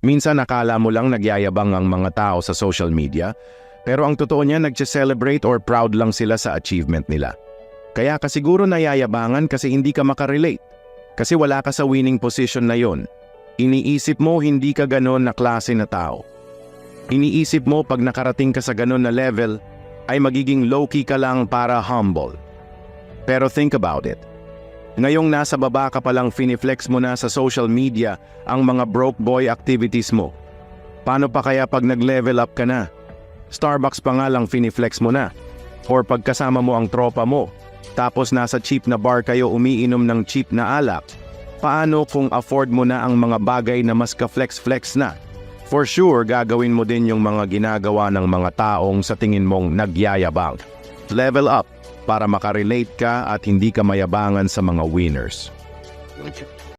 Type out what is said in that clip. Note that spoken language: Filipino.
Minsan nakala mo lang nagyayabang ang mga tao sa social media, pero ang totoo niya nagse-celebrate or proud lang sila sa achievement nila. Kaya ka siguro nayayabangan kasi hindi ka makarelate. Kasi wala ka sa winning position na yon. Iniisip mo hindi ka ganon na klase na tao. Iniisip mo pag nakarating ka sa ganon na level, ay magiging low-key ka lang para humble. Pero think about it. Ngayong nasa baba ka palang finiflex mo na sa social media ang mga broke boy activities mo. Paano pa kaya pag nag-level up ka na? Starbucks pa nga lang finiflex mo na. Or pagkasama mo ang tropa mo, tapos nasa cheap na bar kayo umiinom ng cheap na alak. Paano kung afford mo na ang mga bagay na mas ka-flex-flex na? For sure, gagawin mo din yung mga ginagawa ng mga taong sa tingin mong nagyayabang. Level up para makarelate ka at hindi ka mayabangan sa mga winners.